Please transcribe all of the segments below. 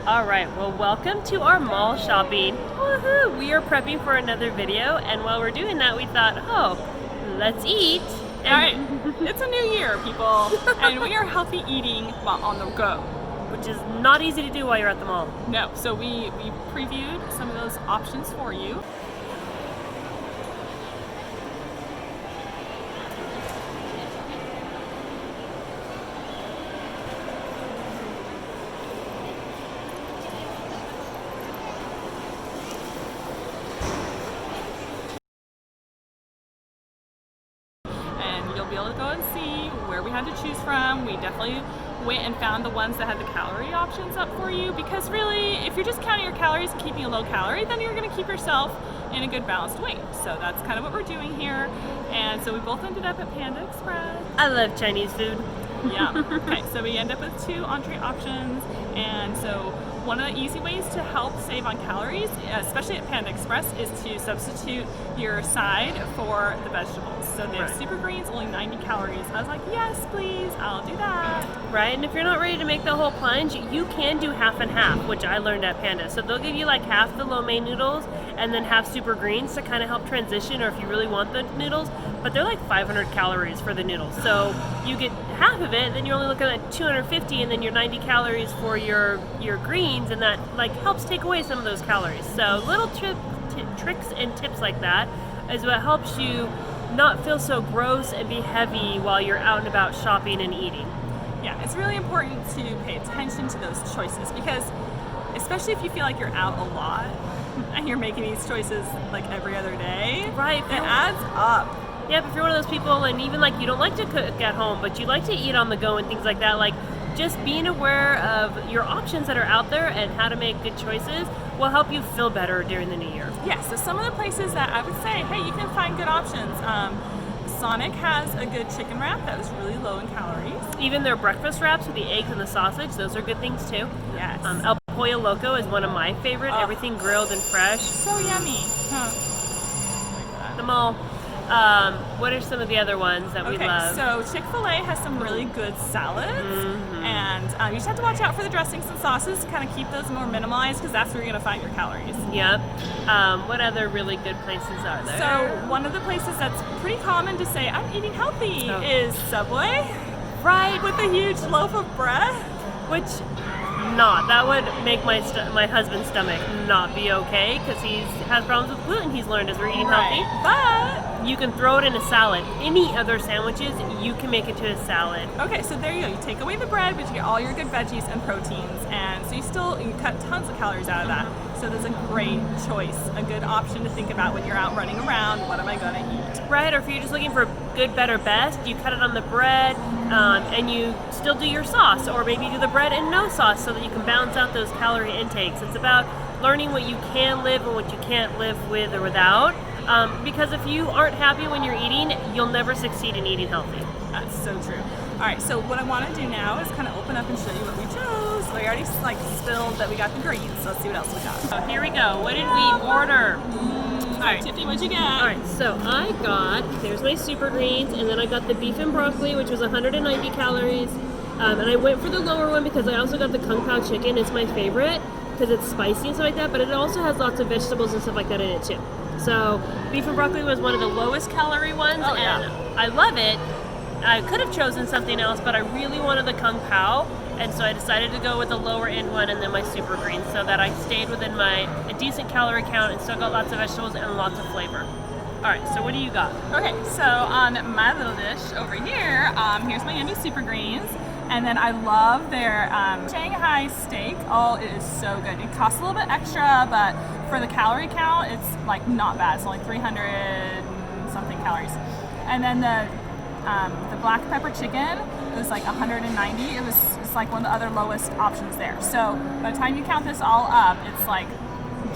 Alright, well welcome to our mall shopping. Woohoo! We are prepping for another video, and while we're doing that we thought, let's eat. Alright, it's a new year, people, and we are healthy eating while on the go. Which is not easy to do while you're at the mall. No, so we previewed some of those options for you. You'll be able to go and see where we had to choose from. We definitely went and found the ones that had the calorie options up for you, because really, if you're just counting your calories and keeping a low calorie, then you're going to keep yourself in a good balanced weight. So that's kind of what we're doing here. And so we both ended up at Panda Express. I love Chinese food. Yeah. Okay, so we end up with 2 entree options, and so one of the easy ways to help save on calories, especially at Panda Express, is to substitute your side for the vegetables. So they have super greens, only 90 calories. I was like, yes, please, I'll do that. Right, and if you're not ready to make the whole plunge, you can do half and half, which I learned at Panda. So they'll give you like half the lo mein noodles and then half super greens to kind of help transition, or if you really want the noodles, but they're like 500 calories for the noodles. So you get half of it, then you're only looking at 250, and then your 90 calories for your greens, and that like helps take away some of those calories. So little tricks and tips like that is what helps you not feel so gross and be heavy while you're out and about shopping and eating. Yeah, it's really important to pay attention to those choices, because especially if you feel like you're out a lot and you're making these choices like every other day, right? It adds up. Yeah, but if you're one of those people, and even like you don't like to cook at home, but you like to eat on the go and things like that, like just being aware of your options that are out there and how to make good choices will help you feel better during the new year. Yeah, so some of the places that I would say, hey, you can find good options. Sonic has a good chicken wrap that was really low in calories. Even their breakfast wraps with the eggs and the sausage, those are good things too. Yes. El Pollo Loco is one of my favorite. Everything grilled and fresh. So yummy. The mall. What are some of the other ones that we love? So Chick-fil-A has some really good salads, and you just have to watch out for the dressings and sauces to kind of keep those more minimalized, because that's where you're going to find your calories. Yep. What other really good places are there? So one of the places that's pretty common to say, I'm eating healthy, is Subway. Right. With a huge loaf of bread. Which, that would make my husband's stomach not be okay, because he has problems with gluten, he's learned, as we're eating healthy. But you can throw it in a salad. Any other sandwiches, you can make it to a salad. Okay, so there you go. You take away the bread, but you get all your good veggies and proteins, and so you cut tons of calories out of that. So that's a great choice, a good option to think about when you're out running around. What am I going to eat? Right, or if you're just looking for good, better, best, you cut it on the bread, and you still do your sauce, or maybe do the bread and no sauce, so that you can balance out those calorie intakes. It's about learning what you can live and what you can't live with or without. Because if you aren't happy when you're eating, you'll never succeed in eating healthy. That's so true. All right, so what I want to do now is kind of open up and show you what we chose. So we already spilled that we got the greens, so let's see what else we got. So here we go. What did we order? All right, Tiffany, what'd you get? All right, so I got, there's my super greens, and then I got the beef and broccoli, which was 190 calories. And I went for the lower one because I also got the Kung Pao chicken. It's my favorite because it's spicy and stuff like that, but it also has lots of vegetables and stuff like that in it too. So beef and broccoli was one of the lowest calorie ones, and I love it. I could have chosen something else, but I really wanted the Kung Pao, and so I decided to go with the lower end one and then my super greens, so that I stayed within a decent calorie count and still got lots of vegetables and lots of flavor. All right, so what do you got? Okay, so on my little dish over here, here's my yummy super greens. And then I love their Shanghai steak. Oh, it is so good. It costs a little bit extra, but for the calorie count, it's like not bad. It's only 300 and something calories. And then the black pepper chicken was like 190. It's like one of the other lowest options there. So by the time you count this all up, it's like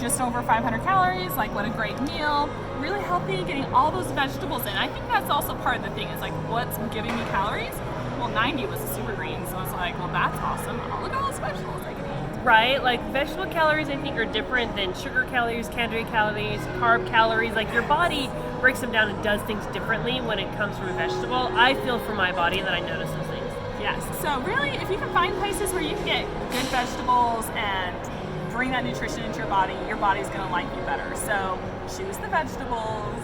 just over 500 calories. Like, what a great meal. Really healthy, getting all those vegetables in. I think that's also part of the thing, is like, what's giving me calories? Well, 90 was the super green, so I was like, well, that's awesome. Oh, look at all those vegetables I can eat. Right, like vegetable calories I think are different than sugar calories, calorie calories, carb calories. Like your body breaks them down and does things differently when it comes from a vegetable. I feel for my body that I notice those things. Yes, so really, if you can find places where you can get good vegetables and bring that nutrition into your body's going to like you better. So choose the vegetables,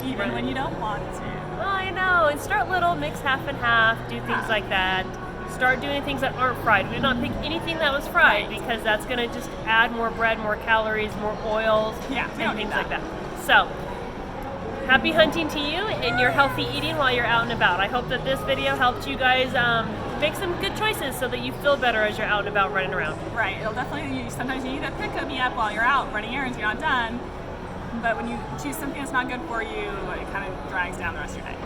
even when you don't want to. Oh, I know. And start little, mix half and half, do things like that. Start doing things that aren't fried. We did not pick anything that was fried because that's going to just add more bread, more calories, more oils, and things like that. So, happy hunting to you and your healthy eating while you're out and about. I hope that this video helped you guys make some good choices so that you feel better as you're out and about running around. Right. It'll definitely, sometimes you need to pick me up while you're out running errands, you're not done. But when you choose something that's not good for you, it kind of drags down the rest of your day.